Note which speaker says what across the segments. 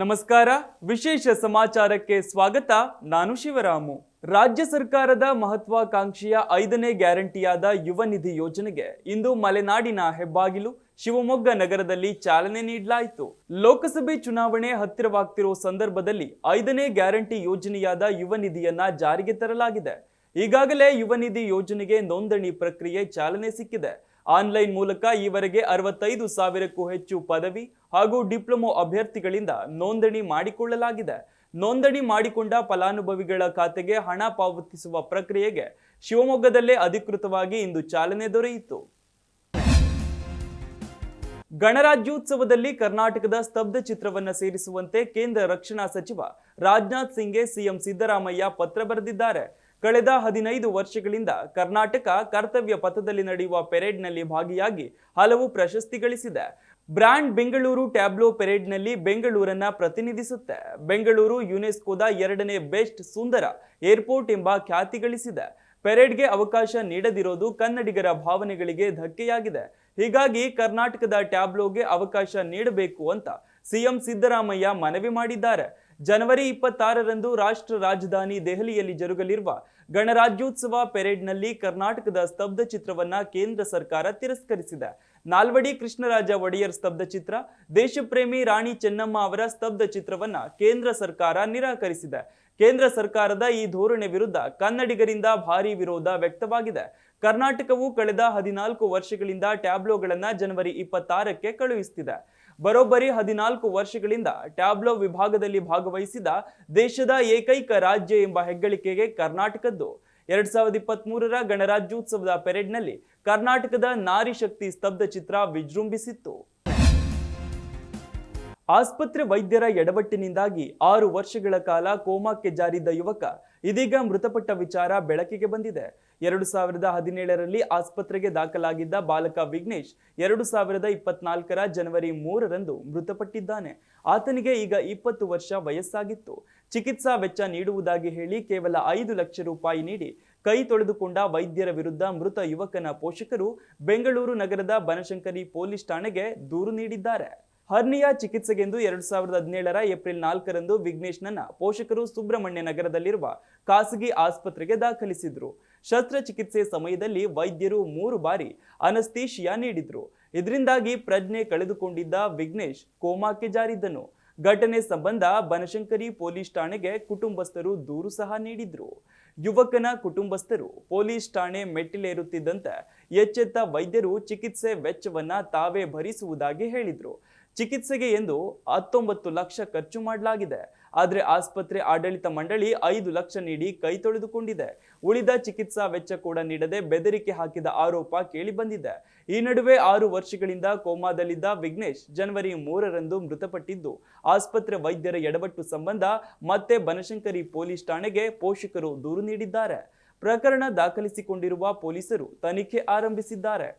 Speaker 1: ನಮಸ್ಕಾರ. ವಿಶೇಷ ಸಮಾಚಾರಕ್ಕೆ ಸ್ವಾಗತ. ನಾನು ಶಿವರಾಮು. ರಾಜ್ಯ ಸರ್ಕಾರದ ಮಹತ್ವಾಕಾಂಕ್ಷೆಯ 5ನೇ ಗ್ಯಾರಂಟಿಯಾದ ಯುವ ನಿಧಿ ಯೋಜನೆಗೆ ಇಂದು ಮಲೆನಾಡಿನ ಹೆಬ್ಬಾಗಿಲು ಶಿವಮೊಗ್ಗ ನಗರದಲ್ಲಿ ಚಾಲನೆ ನೀಡಲಾಯಿತು. ಲೋಕಸಭೆ ಚುನಾವಣೆ ಹತ್ತಿರವಾಗ್ತಿರೋ ಸಂದರ್ಭದಲ್ಲಿ 5ನೇ ಗ್ಯಾರಂಟಿ ಯೋಜನೆಯಾದ ಯುವ ನಿಧಿಯನ್ನ ಜಾರಿಗೆ ತರಲಾಗಿದೆ. ಈಗಾಗಲೇ ಯುವ ನಿಧಿ ಯೋಜನೆಗೆ ನೋಂದಣಿ ಪ್ರಕ್ರಿಯೆ ಚಾಲನೆ ಸಿಕ್ಕಿದೆ. ಆನ್ಲೈನ್ ಮೂಲಕ ಈವರೆಗೆ 65,000ಕ್ಕೂ ಹೆಚ್ಚು ಪದವಿ ಹಾಗೂ ಡಿಪ್ಲೊಮೊ ಅಭ್ಯರ್ಥಿಗಳಿಂದ ನೋಂದಣಿ ಮಾಡಿಕೊಳ್ಳಲಾಗಿದೆ. ನೋಂದಣಿ ಮಾಡಿಕೊಂಡ ಫಲಾನುಭವಿಗಳ ಖಾತೆಗೆ ಹಣ ಪಾವತಿಸುವ ಪ್ರಕ್ರಿಯೆಗೆ ಶಿವಮೊಗ್ಗದಲ್ಲೇ ಅಧಿಕೃತವಾಗಿ ಇಂದು ಚಾಲನೆ ದೊರೆಯಿತು. ಗಣರಾಜ್ಯೋತ್ಸವದಲ್ಲಿ ಕರ್ನಾಟಕದ ಸ್ತಬ್ಧ ಚಿತ್ರವನ್ನು ಸೇರಿಸುವಂತೆ ಕೇಂದ್ರ ರಕ್ಷಣಾ ಸಚಿವ ರಾಜನಾಥ್ ಸಿಂಗ್ಗೆ ಸಿಎಂ ಸಿದ್ದರಾಮಯ್ಯ ಪತ್ರ ಬರೆದಿದ್ದಾರೆ. ಕಳೆದ 15 ವರ್ಷಗಳಿಂದ ಕರ್ನಾಟಕ ಕರ್ತವ್ಯ ಪಥದಲ್ಲಿ ನಡೆಯುವ ಪೆರೇಡ್ನಲ್ಲಿ ಭಾಗಿಯಾಗಿ ಹಲವು ಪ್ರಶಸ್ತಿ ಗಳಿಸಿದೆ. ಬ್ರ್ಯಾಂಡ್ ಬೆಂಗಳೂರು ಟ್ಯಾಬ್ಲೋ ಪೆರೇಡ್ನಲ್ಲಿ ಬೆಂಗಳೂರನ್ನ ಪ್ರತಿನಿಧಿಸುತ್ತೆ. ಬೆಂಗಳೂರು ಯುನೆಸ್ಕೋದ 2ನೇ ಬೆಸ್ಟ್ ಸುಂದರ ಏರ್ಪೋರ್ಟ್ ಎಂಬ ಖ್ಯಾತಿ ಗಳಿಸಿದೆ. ಪೆರೇಡ್ಗೆ ಅವಕಾಶ ನೀಡದಿರೋದು ಕನ್ನಡಿಗರ ಭಾವನೆಗಳಿಗೆ ಧಕ್ಕೆಯಾಗಿದೆ. ಹೀಗಾಗಿ ಕರ್ನಾಟಕದ ಟ್ಯಾಬ್ಲೋಗೆ ಅವಕಾಶ ನೀಡಬೇಕು ಅಂತ ಸಿಎಂ ಸಿದ್ದರಾಮಯ್ಯ ಮನವಿ ಮಾಡಿದ್ದಾರೆ. ಜನವರಿ 26ರಂದು ರಾಷ್ಟ್ರ ರಾಜಧಾನಿ ದೆಹಲಿಯಲ್ಲಿ ಜರುಗಲಿರುವ ಗಣರಾಜ್ಯೋತ್ಸವ ಪೆರೇಡ್ನಲ್ಲಿ ಕರ್ನಾಟಕದ ಸ್ತಬ್ಧ ಚಿತ್ರವನ್ನ ಕೇಂದ್ರ ಸರ್ಕಾರ ತಿರಸ್ಕರಿಸಿದೆ. ನಾಲ್ವಡಿ ಕೃಷ್ಣರಾಜ ಒಡೆಯರ್ ಸ್ತಬ್ಧ ಚಿತ್ರ, ದೇಶಪ್ರೇಮಿ ರಾಣಿ ಚೆನ್ನಮ್ಮ ಅವರ ಸ್ತಬ್ಧ ಚಿತ್ರವನ್ನ ಕೇಂದ್ರ ಸರ್ಕಾರ ನಿರಾಕರಿಸಿದೆ. ಕೇಂದ್ರ ಸರ್ಕಾರದ ಈ ಧೋರಣೆ ವಿರುದ್ಧ ಕನ್ನಡಿಗರಿಂದ ಭಾರೀ ವಿರೋಧ ವ್ಯಕ್ತವಾಗಿದೆ. ಕರ್ನಾಟಕವು ಕಳೆದ 14 ವರ್ಷಗಳಿಂದ ಟ್ಯಾಬ್ಲೋಗಳನ್ನ ಜನವರಿ 26ಕ್ಕೆ ಕಳುಹಿಸುತ್ತಿದೆ. ಬರೋಬ್ಬರಿ 14 ವರ್ಷಗಳಿಂದ ಟ್ಯಾಬ್ಲೋ ವಿಭಾಗದಲ್ಲಿ ಭಾಗವಹಿಸಿದ ದೇಶದ ಏಕೈಕ ರಾಜ್ಯ ಎಂಬ ಹೆಗ್ಗಳಿಕೆಗೆ ಕರ್ನಾಟಕದ್ದು. 2023ರ ಗಣರಾಜ್ಯೋತ್ಸವದ ಪೆರೇಡ್ನಲ್ಲಿ ಕರ್ನಾಟಕದ ನಾರಿ ಶಕ್ತಿ ಸ್ತಬ್ಧ ಚಿತ್ರ ವಿಜೃಂಭಿಸಿತ್ತು. ಆಸ್ಪತ್ರೆ ವೈದ್ಯರ ಎಡವಟ್ಟಿನಿಂದಾಗಿ 6 ವರ್ಷಗಳ ಕಾಲ ಕೋಮಾಕ್ಕೆ ಜಾರಿದ್ದ ಯುವಕ ಇದೀಗ ಮೃತಪಟ್ಟ ವಿಚಾರ ಬೆಳಕಿಗೆ ಬಂದಿದೆ. 2017ರಲ್ಲಿ ಆಸ್ಪತ್ರೆಗೆ ದಾಖಲಾಗಿದ್ದ ಬಾಲಕ ವಿಘ್ನೇಶ್ 2024ರ ಜನವರಿ 3ರಂದು ಮೃತಪಟ್ಟಿದ್ದಾನೆ. ಆತನಿಗೆ ಈಗ 20 ವರ್ಷ ವಯಸ್ಸಾಗಿತ್ತು. ಚಿಕಿತ್ಸಾ ವೆಚ್ಚ ನೀಡುವುದಾಗಿ ಹೇಳಿ ಕೇವಲ 5 ಲಕ್ಷ ರೂಪಾಯಿ ನೀಡಿ ಕೈ ತೊಳೆದುಕೊಂಡ ವೈದ್ಯರ ವಿರುದ್ಧ ಮೃತ ಯುವಕನ ಪೋಷಕರು ಬೆಂಗಳೂರು ನಗರದ ಬನಶಂಕರಿ ಪೊಲೀಸ್ ಠಾಣೆಗೆ ದೂರು ನೀಡಿದ್ದಾರೆ. ಹರ್ನಿಯಾ ಚಿಕಿತ್ಸೆಗೆಂದು 2017ರ ಏಪ್ರಿಲ್ 4ರಂದು ವಿಘ್ನೇಶ್ನನ್ನ ಪೋಷಕರು ಸುಬ್ರಹ್ಮಣ್ಯ ನಗರದಲ್ಲಿರುವ ಖಾಸಗಿ ಆಸ್ಪತ್ರೆಗೆ ದಾಖಲಿಸಿದ್ರು. ಶಸ್ತ್ರಚಿಕಿತ್ಸೆ ಸಮಯದಲ್ಲಿ ವೈದ್ಯರು 3 ಬಾರಿ ಅನಸ್ತೇಶಿಯಾ ನೀಡಿದ್ರು. ಇದರಿಂದಾಗಿ ಪ್ರಜ್ಞೆ ಕಳೆದುಕೊಂಡಿದ್ದ ವಿಘ್ನೇಶ್ ಕೋಮಾಕ್ಕೆ ಜಾರಿದ್ದನು. ಘಟನೆ ಸಂಬಂಧ ಬನಶಂಕರಿ ಪೊಲೀಸ್ ಠಾಣೆಗೆ ಕುಟುಂಬಸ್ಥರು ದೂರು ಸಹ ನೀಡಿದ್ರು. ಯುವಕನ ಕುಟುಂಬಸ್ಥರು ಪೊಲೀಸ್ ಠಾಣೆ ಮೆಟ್ಟಿಲೇರುತ್ತಿದ್ದಂತೆ ಎಚ್ಚೆತ್ತ ವೈದ್ಯರು ಚಿಕಿತ್ಸೆ ವೆಚ್ಚವನ್ನ ತಾವೇ ಭರಿಸುವುದಾಗಿ ಹೇಳಿದ್ರು. ಚಿಕಿತ್ಸೆಗೆ ಎಂದು 19 ಲಕ್ಷ ಖರ್ಚು ಮಾಡಲಾಗಿದೆ. ಆದರೆ ಆಸ್ಪತ್ರೆ ಆಡಳಿತ ಮಂಡಳಿ 5 ಲಕ್ಷ ನೀಡಿ ಕೈ ತೊಳೆದುಕೊಂಡಿದೆ. ಉಳಿದ ಚಿಕಿತ್ಸಾ ವೆಚ್ಚ ಕೂಡ ನೀಡದೆ ಬೆದರಿಕೆ ಹಾಕಿದ ಆರೋಪ ಕೇಳಿಬಂದಿದೆ. ಈ ನಡುವೆ 6 ವರ್ಷಗಳಿಂದ ಕೋಮಾದಲ್ಲಿದ್ದ ವಿಘ್ನೇಶ್ ಜನವರಿ 3ರಂದು ಮೃತಪಟ್ಟಿದ್ದು, ಆಸ್ಪತ್ರೆ ವೈದ್ಯರ ಎಡವಟ್ಟು ಸಂಬಂಧ ಮತ್ತೆ ಬನಶಂಕರಿ ಪೊಲೀಸ್ ಠಾಣೆಗೆ ಪೋಷಕರು ದೂರು ನೀಡಿದ್ದಾರೆ. ಪ್ರಕರಣ ದಾಖಲಿಸಿಕೊಂಡಿರುವ ಪೊಲೀಸರು ತನಿಖೆ ಆರಂಭಿಸಿದ್ದಾರೆ.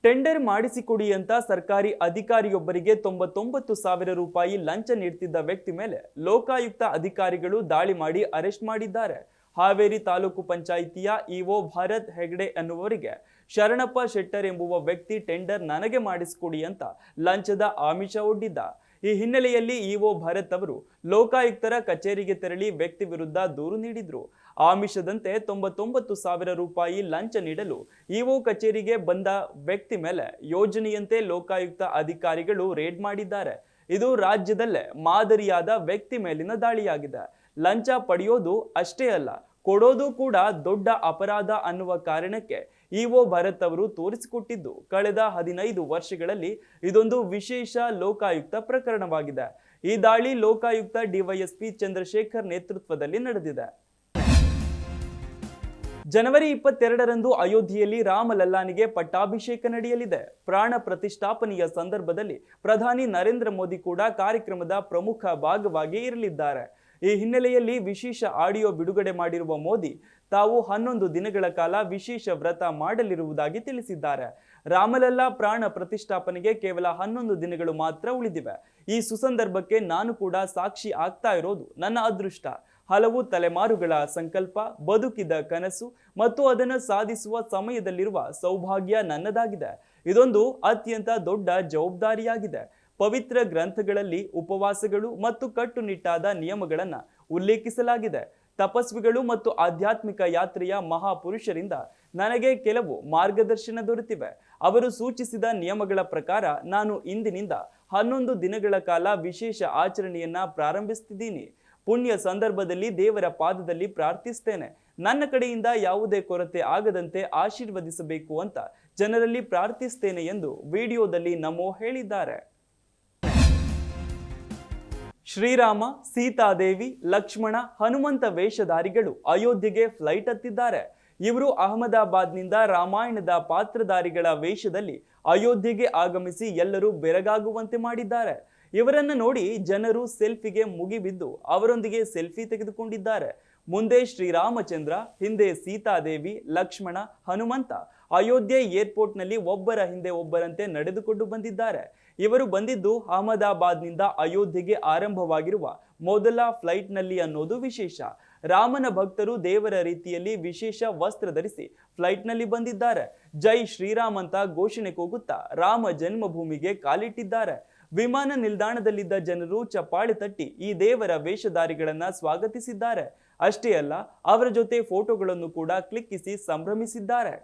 Speaker 1: ಟೆಂಡರ್ ಮಾಡಿಸಿಕೊಡಿ ಅಂತ ಸರ್ಕಾರಿ ಅಧಿಕಾರಿಯೊಬ್ಬರಿಗೆ 99,000 ರೂಪಾಯಿ ಲಂಚ ನೀಡುತ್ತಿದ್ದ ವ್ಯಕ್ತಿ ಮೇಲೆ ಲೋಕಾಯುಕ್ತ ಅಧಿಕಾರಿಗಳು ದಾಳಿ ಮಾಡಿ ಅರೆಸ್ಟ್ ಮಾಡಿದ್ದಾರೆ. ಹಾವೇರಿ ತಾಲೂಕು ಪಂಚಾಯಿತಿಯ ಇಒ ಭಾರತ್ ಹೆಗ್ಡೆ ಎನ್ನುವರಿಗೆ ಶರಣಪ್ಪ ಶೆಟ್ಟರ್ ಎಂಬುವ ವ್ಯಕ್ತಿ ಟೆಂಡರ್ ನನಗೆ ಮಾಡಿಸಿಕೊಡಿ ಅಂತ ಲಂಚದ ಆಮಿಷ ಒಡ್ಡಿದ್ದ. ಈ ಹಿನ್ನೆಲೆಯಲ್ಲಿ ಇಒ ಭಾರತ್ ಅವರು ಲೋಕಾಯುಕ್ತರ ಕಚೇರಿಗೆ ತೆರಳಿ ವ್ಯಕ್ತಿ ವಿರುದ್ಧ ದೂರು ನೀಡಿದ್ರು. ಆಮಿಷದಂತೆ 99,000 ರೂಪಾಯಿ ಲಂಚ ನೀಡಲು ಇಒ ಕಚೇರಿಗೆ ಬಂದ ವ್ಯಕ್ತಿ ಮೇಲೆ ಯೋಜನೆಯಂತೆ ಲೋಕಾಯುಕ್ತ ಅಧಿಕಾರಿಗಳು ರೇಡ್ ಮಾಡಿದ್ದಾರೆ. ಇದು ರಾಜ್ಯದಲ್ಲೇ ಮಾದರಿಯಾದ ವ್ಯಕ್ತಿ ಮೇಲಿನ ದಾಳಿಯಾಗಿದೆ. ಲಂಚ ಪಡೆಯೋದು ಅಷ್ಟೇ ಅಲ್ಲ, ಕೊಡೋದು ಕೂಡ ದೊಡ್ಡ ಅಪರಾಧ ಅನ್ನುವ ಕಾರಣಕ್ಕೆ ಇಒ ಭರತ್ ಅವರು ತೋರಿಸಿಕೊಟ್ಟಿದ್ದು ಕಳೆದ 15 ವರ್ಷಗಳಲ್ಲಿ ಇದೊಂದು ವಿಶೇಷ ಲೋಕಾಯುಕ್ತ ಪ್ರಕರಣವಾಗಿದೆ. ಈ ದಾಳಿ ಲೋಕಾಯುಕ್ತ ಡಿವೈಎಸ್ಪಿ ಚಂದ್ರಶೇಖರ್ ನೇತೃತ್ವದಲ್ಲಿ ನಡೆದಿದೆ. ಜನವರಿ 22ರಂದು ಅಯೋಧ್ಯೆಯಲ್ಲಿ ರಾಮಲಲ್ಲಾನಿಗೆ ಪಟ್ಟಾಭಿಷೇಕ ನಡೆಯಲಿದೆ. ಪ್ರಾಣ ಪ್ರತಿಷ್ಠಾಪನೆಯ ಸಂದರ್ಭದಲ್ಲಿ ಪ್ರಧಾನಿ ನರೇಂದ್ರ ಮೋದಿ ಕೂಡ ಕಾರ್ಯಕ್ರಮದ ಪ್ರಮುಖ ಭಾಗವಾಗಿ ಇರಲಿದ್ದಾರೆ. ಈ ಹಿನ್ನೆಲೆಯಲ್ಲಿ ವಿಶೇಷ ಆಡಿಯೋ ಬಿಡುಗಡೆ ಮಾಡಿರುವ ಮೋದಿ ತಾವು 11 ದಿನಗಳ ಕಾಲ ವಿಶೇಷ ವ್ರತ ಮಾಡಲಿರುವುದಾಗಿ ತಿಳಿಸಿದ್ದಾರೆ. ರಾಮಲಲ್ಲಾ ಪ್ರಾಣ ಪ್ರತಿಷ್ಠಾಪನೆಗೆ ಕೇವಲ 11 ದಿನಗಳು ಮಾತ್ರ ಉಳಿದಿವೆ. ಈ ಸುಸಂದರ್ಭಕ್ಕೆ ನಾನು ಕೂಡ ಸಾಕ್ಷಿ ಆಗ್ತಾ ಇರೋದು ನನ್ನ ಅದೃಷ್ಟ. ಹಲವು ತಲೆಮಾರುಗಳ ಸಂಕಲ್ಪ, ಬದುಕಿದ ಕನಸು ಮತ್ತು ಅದನ್ನು ಸಾಧಿಸುವ ಸಮಯದಲ್ಲಿರುವ ಸೌಭಾಗ್ಯ ನನ್ನದಾಗಿದೆ. ಇದೊಂದು ಅತ್ಯಂತ ದೊಡ್ಡ ಜವಾಬ್ದಾರಿಯಾಗಿದೆ. ಪವಿತ್ರ ಗ್ರಂಥಗಳಲ್ಲಿ ಉಪವಾಸಗಳು ಮತ್ತು ಕಟ್ಟುನಿಟ್ಟಾದ ನಿಯಮಗಳನ್ನು ಉಲ್ಲೇಖಿಸಲಾಗಿದೆ. ತಪಸ್ವಿಗಳು ಮತ್ತು ಆಧ್ಯಾತ್ಮಿಕ ಯಾತ್ರೆಯ ಮಹಾಪುರುಷರಿಂದ ನನಗೆ ಕೆಲವು ಮಾರ್ಗದರ್ಶನ ದೊರೆತಿವೆ. ಅವರು ಸೂಚಿಸಿದ ನಿಯಮಗಳ ಪ್ರಕಾರ ನಾನು ಇಂದಿನಿಂದ 11 ದಿನಗಳ ಕಾಲ ವಿಶೇಷ ಆಚರಣೆಯನ್ನ ಪ್ರಾರಂಭಿಸುತ್ತಿದ್ದೀನಿ. ಪುಣ್ಯ ಸಂದರ್ಭದಲ್ಲಿ ದೇವರ ಪಾದದಲ್ಲಿ ಪ್ರಾರ್ಥಿಸ್ತೇನೆ. ನನ್ನ ಕಡೆಯಿಂದ ಯಾವುದೇ ಕೊರತೆ ಆಗದಂತೆ ಆಶೀರ್ವದಿಸಬೇಕು ಅಂತ ಜನರಲ್ಲಿ ಪ್ರಾರ್ಥಿಸ್ತೇನೆ ಎಂದು ವಿಡಿಯೋದಲ್ಲಿ ನಮೋ ಹೇಳಿದ್ದಾರೆ. ಶ್ರೀರಾಮ, ಸೀತಾದೇವಿ, ಲಕ್ಷ್ಮಣ, ಹನುಮಂತ ವೇಷಧಾರಿಗಳು ಅಯೋಧ್ಯೆಗೆ ಫ್ಲೈಟ್ ಹತ್ತಿದ್ದಾರೆ. ಇವರು ಅಹಮದಾಬಾದ್ನಿಂದ ರಾಮಾಯಣದ ಪಾತ್ರಧಾರಿಗಳ ವೇಷದಲ್ಲಿ ಅಯೋಧ್ಯೆಗೆ ಆಗಮಿಸಿ ಎಲ್ಲರೂ ಬೆರಗಾಗುವಂತೆ ಮಾಡಿದ್ದಾರೆ. ಇವರನ್ನ ನೋಡಿ ಜನರು ಸೆಲ್ಫಿಗೆ ಮುಗಿಬಿದ್ದು ಅವರೊಂದಿಗೆ ಸೆಲ್ಫಿ ತೆಗೆದುಕೊಂಡಿದ್ದಾರೆ. ಮುಂದೆ ಶ್ರೀರಾಮಚಂದ್ರ, ಹಿಂದೆ ಸೀತಾದೇವಿ, ಲಕ್ಷ್ಮಣ, ಹನುಮಂತ ಅಯೋಧ್ಯೆ ಏರ್ಪೋರ್ಟ್ನಲ್ಲಿ ಒಬ್ಬರ ಹಿಂದೆ ಒಬ್ಬರಂತೆ ನಡೆದುಕೊಂಡು ಬಂದಿದ್ದಾರೆ. ಇವರು ಬಂದಿದ್ದು ಅಹಮದಾಬಾದ್ನಿಂದ ಅಯೋಧ್ಯೆಗೆ ಆರಂಭವಾಗಿರುವ ಮೊದಲ ಫ್ಲೈಟ್ನಲ್ಲಿ ಅನ್ನೋದು ವಿಶೇಷ. ರಾಮನ ಭಕ್ತರು ದೇವರ ರೀತಿಯಲ್ಲಿ ವಿಶೇಷ ವಸ್ತ್ರ ಧರಿಸಿ ಫ್ಲೈಟ್ನಲ್ಲಿ ಬಂದಿದ್ದಾರೆ. ಜೈ ಶ್ರೀರಾಮ್ ಅಂತ ಘೋಷಣೆ ಕೂಗುತ್ತಾ ರಾಮ ಜನ್ಮಭೂಮಿಗೆ ಕಾಲಿಟ್ಟಿದ್ದಾರೆ. ವಿಮಾನ ನಿಲ್ದಾಣದಲ್ಲಿದ್ದ ಜನರು ಚಪ್ಪಾಳೆ ತಟ್ಟಿ ಈ ದೇವರ ವೇಷಧಾರಿಗಳನ್ನ ಸ್ವಾಗತಿಸಿದ್ದಾರೆ. ಅಷ್ಟೇ ಅಲ್ಲ, ಅವರ ಜೊತೆ ಫೋಟೋಗಳನ್ನು ಕೂಡ ಕ್ಲಿಕ್ಕಿಸಿ ಸಂಭ್ರಮಿಸಿದ್ದಾರೆ.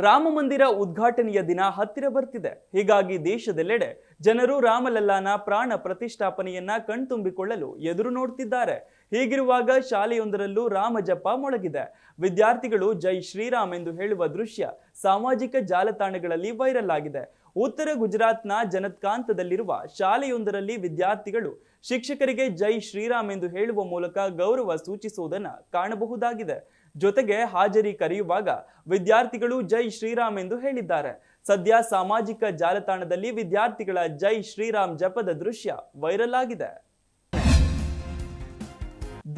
Speaker 1: ರಾಮ ಮಂದಿರ ಉದ್ಘಾಟನೆಯ ದಿನ ಹತ್ತಿರ ಬರ್ತಿದೆ. ಹೀಗಾಗಿ ದೇಶದೆಲ್ಲೆಡೆ ಜನರು ರಾಮಲಲ್ಲಾನ ಪ್ರಾಣ ಪ್ರತಿಷ್ಠಾಪನೆಯನ್ನ ಕಣ್ತುಂಬಿಕೊಳ್ಳಲು ಎದುರು ನೋಡ್ತಿದ್ದಾರೆ. ಹೀಗಿರುವಾಗ ಶಾಲೆಯೊಂದರಲ್ಲೂ ರಾಮ ಜಪ ಮೊಳಗಿದೆ. ವಿದ್ಯಾರ್ಥಿಗಳು ಜೈ ಶ್ರೀರಾಮ್ ಎಂದು ಹೇಳುವ ದೃಶ್ಯ ಸಾಮಾಜಿಕ ಜಾಲತಾಣಗಳಲ್ಲಿ ವೈರಲ್ ಆಗಿದೆ. ಉತ್ತರ ಗುಜರಾತ್ನ ಜನತ್ಕಾಂತದಲ್ಲಿರುವ ಶಾಲೆಯೊಂದರಲ್ಲಿ ವಿದ್ಯಾರ್ಥಿಗಳು ಶಿಕ್ಷಕರಿಗೆ ಜೈ ಶ್ರೀರಾಮ್ ಎಂದು ಹೇಳುವ ಮೂಲಕ ಗೌರವ ಸೂಚಿಸುವುದನ್ನು ಕಾಣಬಹುದಾಗಿದೆ. ಜೊತೆಗೆ ಹಾಜರಿ ಕರೆಯುವಾಗ ವಿದ್ಯಾರ್ಥಿಗಳು ಜೈ ಶ್ರೀರಾಮ್ ಎಂದು ಹೇಳಿದ್ದಾರೆ. ಸದ್ಯ ಸಾಮಾಜಿಕ ಜಾಲತಾಣದಲ್ಲಿ ವಿದ್ಯಾರ್ಥಿಗಳ ಜೈ ಶ್ರೀರಾಮ್ ಜಪದ ದೃಶ್ಯ ವೈರಲ್ ಆಗಿದೆ.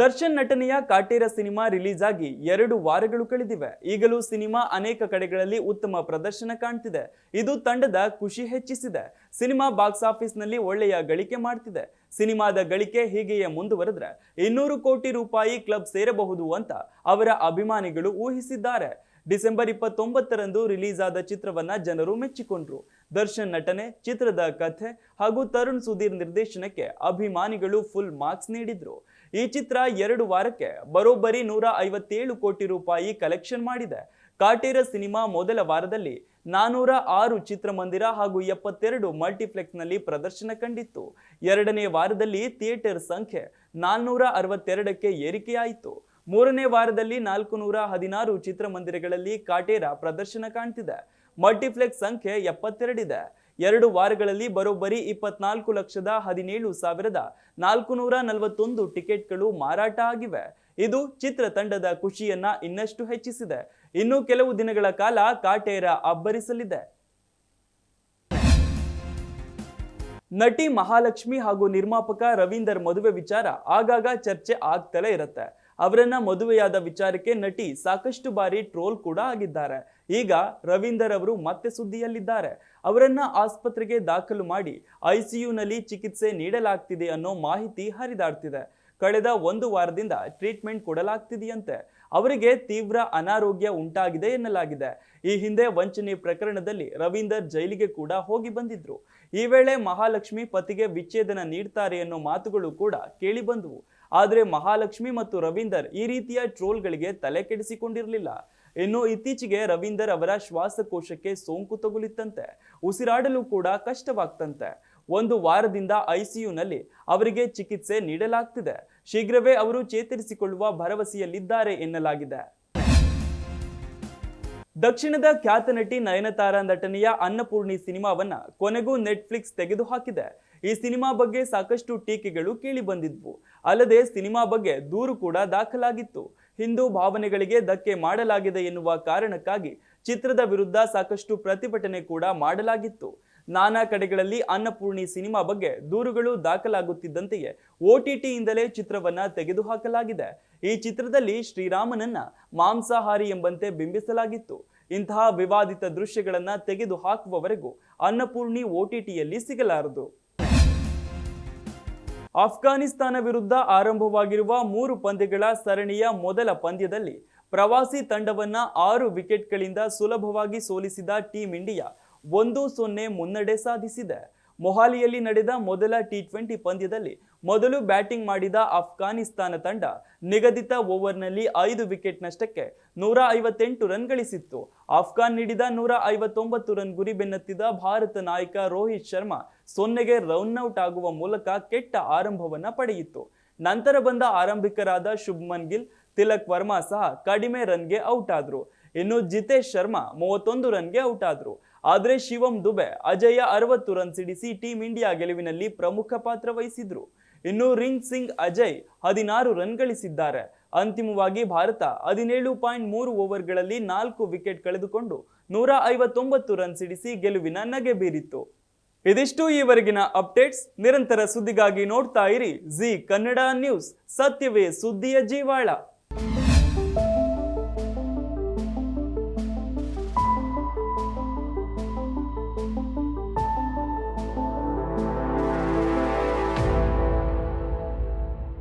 Speaker 1: ದರ್ಶನ್ ನಟನೆಯ ಕಾಟೇರ ಸಿನಿಮಾ ರಿಲೀಸ್ ಆಗಿ 2 ವಾರಗಳು ಕಳೆದಿವೆ. ಈಗಲೂ ಸಿನಿಮಾ ಅನೇಕ ಕಡೆಗಳಲ್ಲಿ ಉತ್ತಮ ಪ್ರದರ್ಶನ ಕಾಣ್ತಿದೆ. ಇದು ತಂಡದ ಖುಷಿ ಹೆಚ್ಚಿಸಿದೆ. ಸಿನಿಮಾ ಬಾಕ್ಸ್ ಆಫೀಸ್ ನಲ್ಲಿ ಒಳ್ಳೆಯ ಗಳಿಕೆ ಮಾಡ್ತಿದೆ. ಸಿನಿಮಾದ ಗಳಿಕೆ ಹೀಗೆಯೇ ಮುಂದುವರೆದ್ರೆ 200 ಕೋಟಿ ರೂಪಾಯಿ ಕ್ಲಬ್ ಸೇರಬಹುದು ಅಂತ ಅವರ ಅಭಿಮಾನಿಗಳು ಊಹಿಸಿದ್ದಾರೆ. ಡಿಸೆಂಬರ್ 29ರಂದು ರಿಲೀಸ್ ಆದ ಚಿತ್ರವನ್ನ ಜನರು ಮೆಚ್ಚಿಕೊಂಡ್ರು. ದರ್ಶನ್ ನಟನೆ, ಚಿತ್ರದ ಕಥೆ ಹಾಗೂ ತರುಣ್ ಸುಧೀರ್ ನಿರ್ದೇಶನಕ್ಕೆ ಅಭಿಮಾನಿಗಳು ಫುಲ್ ಮಾರ್ಕ್ಸ್ ನೀಡಿದ್ರು. ಈ ಚಿತ್ರ 2 ವಾರಕ್ಕೆ ಬರೋಬ್ಬರಿ 157 ಕೋಟಿ ರೂಪಾಯಿ ಕಲೆಕ್ಷನ್ ಮಾಡಿದೆ. ಕಾಟೇರ ಸಿನಿಮಾ ಮೊದಲ ವಾರದಲ್ಲಿ 406 ಚಿತ್ರಮಂದಿರ ಹಾಗೂ 72 ಮಲ್ಟಿಪ್ಲೆಕ್ಸ್ ನಲ್ಲಿ ಪ್ರದರ್ಶನ ಕಂಡಿತ್ತು. 2ನೇ ವಾರದಲ್ಲಿ ಥಿಯೇಟರ್ ಸಂಖ್ಯೆ 462ಕ್ಕೆ ಏರಿಕೆಯಾಯಿತು. 3ನೇ ವಾರದಲ್ಲಿ 416 ಚಿತ್ರಮಂದಿರಗಳಲ್ಲಿ ಕಾಟೇರ ಪ್ರದರ್ಶನ ಕಾಣ್ತಿದೆ. ಮಲ್ಟಿಪ್ಲೆಕ್ಸ್ ಸಂಖ್ಯೆ 72 ಇದೆ. 2 ವಾರಗಳಲ್ಲಿ ಬರೋಬ್ಬರಿ 24,17,441 ಟಿಕೆಟ್ಗಳು ಮಾರಾಟ ಆಗಿವೆ. ಇದು ಚಿತ್ರತಂಡದ ಖುಷಿಯನ್ನ ಇನ್ನಷ್ಟು ಹೆಚ್ಚಿಸಿದೆ. ಇನ್ನು ಕೆಲವು ದಿನಗಳ ಕಾಲ ಕಾಟೇರ ಅಬ್ಬರಿಸಲಿದೆ. ನಟಿ ಮಹಾಲಕ್ಷ್ಮಿ ಹಾಗೂ ನಿರ್ಮಾಪಕ ರವೀಂದರ್ ಮದುವೆ ವಿಚಾರ ಆಗಾಗ ಚರ್ಚೆ ಆಗ್ತಲೇ ಇರುತ್ತೆ. ಅವರನ್ನ ಮದುವೆಯಾದ ವಿಚಾರಕ್ಕೆ ನಟಿ ಸಾಕಷ್ಟು ಬಾರಿ ಟ್ರೋಲ್ ಕೂಡ ಆಗಿದ್ದಾರೆ. ಈಗ ರವೀಂದರ್ ಅವರು ಮತ್ತೆ ಸುದ್ದಿಯಲ್ಲಿದ್ದಾರೆ. ಅವರನ್ನ ಆಸ್ಪತ್ರೆಗೆ ದಾಖಲು ಮಾಡಿ ಐಸಿಯುನಲ್ಲಿ ಚಿಕಿತ್ಸೆ ನೀಡಲಾಗ್ತಿದೆ ಅನ್ನೋ ಮಾಹಿತಿ ಹರಿದಾಡ್ತಿದೆ. ಕಳೆದ 1 ವಾರದಿಂದ ಟ್ರೀಟ್ಮೆಂಟ್ ಕೊಡಲಾಗ್ತಿದೆಯಂತೆ. ಅವರಿಗೆ ತೀವ್ರ ಅನಾರೋಗ್ಯ ಉಂಟಾಗಿದೆ ಎನ್ನಲಾಗಿದೆ. ಈ ಹಿಂದೆ ವಂಚನೆ ಪ್ರಕರಣದಲ್ಲಿ ರವೀಂದರ್ ಜೈಲಿಗೆ ಕೂಡ ಹೋಗಿ ಬಂದಿದ್ರು. ಈ ವೇಳೆ ಮಹಾಲಕ್ಷ್ಮಿ ಪತಿಗೆ ವಿಚ್ಛೇದನ ನೀಡ್ತಾರೆ ಅನ್ನೋ ಮಾತುಗಳು ಕೂಡ ಕೇಳಿ ಬಂದವು. ಆದರೆ ಮಹಾಲಕ್ಷ್ಮಿ ಮತ್ತು ರವೀಂದರ್ ಈ ರೀತಿಯ ಟ್ರೋಲ್ಗಳಿಗೆ ತಲೆ ಕೆಡಿಸಿಕೊಂಡಿರಲಿಲ್ಲ. ಇನ್ನು ಇತ್ತೀಚೆಗೆ ರವೀಂದರ್ ಅವರ ಶ್ವಾಸಕೋಶಕ್ಕೆ ಸೋಂಕು ತಗುಲಿತ್ತಂತೆ. ಉಸಿರಾಡಲು ಕೂಡ ಕಷ್ಟವಾಗ್ತಂತೆ. 1 ವಾರದಿಂದ ಐಸಿಯುನಲ್ಲಿ ಅವರಿಗೆ ಚಿಕಿತ್ಸೆ ನೀಡಲಾಗ್ತಿದೆ. ಶೀಘ್ರವೇ ಅವರು ಚೇತರಿಸಿಕೊಳ್ಳುವ ಭರವಸೆಯಲ್ಲಿದ್ದಾರೆ ಎನ್ನಲಾಗಿದೆ. ದಕ್ಷಿಣದ ಖ್ಯಾತ ನಟಿ ನಯನತಾರಾ ನಟನೆಯ ಅನ್ನಪೂರ್ಣಿ ಸಿನಿಮಾವನ್ನ ಕೊನೆಗೂ ನೆಟ್ಫ್ಲಿಕ್ಸ್ ತೆಗೆದುಹಾಕಿದೆ. ಈ ಸಿನಿಮಾ ಬಗ್ಗೆ ಸಾಕಷ್ಟು ಟೀಕೆಗಳು ಕೇಳಿ ಬಂದಿದ್ವು. ಅಲ್ಲದೆ ಸಿನಿಮಾ ಬಗ್ಗೆ ದೂರು ಕೂಡ ದಾಖಲಾಗಿತ್ತು. ಹಿಂದೂ ಭಾವನೆಗಳಿಗೆ ಧಕ್ಕೆ ಮಾಡಲಾಗಿದೆ ಎನ್ನುವ ಕಾರಣಕ್ಕಾಗಿ ಚಿತ್ರದ ವಿರುದ್ಧ ಸಾಕಷ್ಟು ಪ್ರತಿಭಟನೆ ಕೂಡ ಮಾಡಲಾಗಿತ್ತು. ನಾನಾ ಕಡೆಗಳಲ್ಲಿ ಅನ್ನಪೂರ್ಣಿ ಸಿನಿಮಾ ಬಗ್ಗೆ ದೂರುಗಳು ದಾಖಲಾಗುತ್ತಿದ್ದಂತೆಯೇ OTTಯಿಂದಲೇ ಚಿತ್ರವನ್ನ ತೆಗೆದುಹಾಕಲಾಗಿದೆ. ಈ ಚಿತ್ರದಲ್ಲಿ ಶ್ರೀರಾಮನನ್ನ ಮಾಂಸಾಹಾರಿ ಎಂಬಂತೆ ಬಿಂಬಿಸಲಾಗಿತ್ತು. ಇಂತಹ ವಿವಾದಿತ ದೃಶ್ಯಗಳನ್ನ ತೆಗೆದು ಹಾಕುವವರೆಗೂ ಅನ್ನಪೂರ್ಣಿ OTTಯಲ್ಲಿ ಸಿಗಲಾರದು. ಅಫ್ಘಾನಿಸ್ತಾನ ವಿರುದ್ಧ ಆರಂಭವಾಗಿರುವ 3 ಪಂದ್ಯಗಳ ಸರಣಿಯ ಮೊದಲ ಪಂದ್ಯದಲ್ಲಿ ಪ್ರವಾಸಿ ತಂಡವನ್ನ 6 ವಿಕೆಟ್ಗಳಿಂದ ಸುಲಭವಾಗಿ ಸೋಲಿಸಿದ ಟೀಂ ಇಂಡಿಯಾ 1-0 ಮುನ್ನಡೆ ಸಾಧಿಸಿದೆ. ಮೊಹಾಲಿಯಲ್ಲಿ ನಡೆದ ಮೊದಲ ಟಿ20 ಪಂದ್ಯದಲ್ಲಿ ಮೊದಲು ಬ್ಯಾಟಿಂಗ್ ಮಾಡಿದ ಅಫ್ಘಾನಿಸ್ತಾನ ತಂಡ ನಿಗದಿತ ಓವರ್ನಲ್ಲಿ 5 ವಿಕೆಟ್ ನಷ್ಟಕ್ಕೆ 158 ರನ್ ಗಳಿಸಿತ್ತು. ಅಫ್ಘಾನ್ ನೀಡಿದ 159 ರನ್ ಗುರಿ ಬೆನ್ನತ್ತಿದ ಭಾರತ ನಾಯಕ ರೋಹಿತ್ ಶರ್ಮಾ 0ಗೆ ರನ್ಔಟ್ ಆಗುವ ಮೂಲಕ ಕೆಟ್ಟ ಆರಂಭವನ್ನ ಪಡೆಯಿತು. ನಂತರ ಬಂದ ಆರಂಭಿಕರಾದ ಶುಭ್ಮನ್ ಗಿಲ್, ತಿಲಕ್ ವರ್ಮಾ ಸಹ ಕಡಿಮೆ ರನ್ಗೆ ಔಟ್ ಆದ್ರು. ಇನ್ನು ಜಿತೇಶ್ ಶರ್ಮಾ 31 ರನ್ಗೆ ಔಟ್ ಆದ್ರು. ಆದರೆ ಶಿವಮ್ ದುಬೆ ಅಜೇಯ 60 ರನ್ ಸಿಡಿಸಿ ಟೀಂ ಇಂಡಿಯಾ ಗೆಲುವಿನಲ್ಲಿ ಪ್ರಮುಖ ಪಾತ್ರ ವಹಿಸಿದ್ರು. ಇನ್ನು ರಿಂಗ್ ಸಿಂಗ್ ಅಜಯ್ 16 ರನ್ ಗಳಿಸಿದ್ದಾರೆ. ಅಂತಿಮವಾಗಿ ಭಾರತ 17.3 ಓವರ್ಗಳಲ್ಲಿ 4 ವಿಕೆಟ್ ಕಳೆದುಕೊಂಡು 159 ರನ್ ಸಿಡಿಸಿ ಗೆಲುವಿನ ನಗೆ ಬೀರಿತ್ತು. ಇದಿಷ್ಟು ಈವರೆಗಿನ ಅಪ್ಡೇಟ್ಸ್. ನಿರಂತರ ಸುದ್ದಿಗಾಗಿ ನೋಡ್ತಾ ಇರಿ ಜಿ ಕನ್ನಡ ನ್ಯೂಸ್. ಸತ್ಯವೇ ಸುದ್ದಿಯ ಜೀವಾಳ.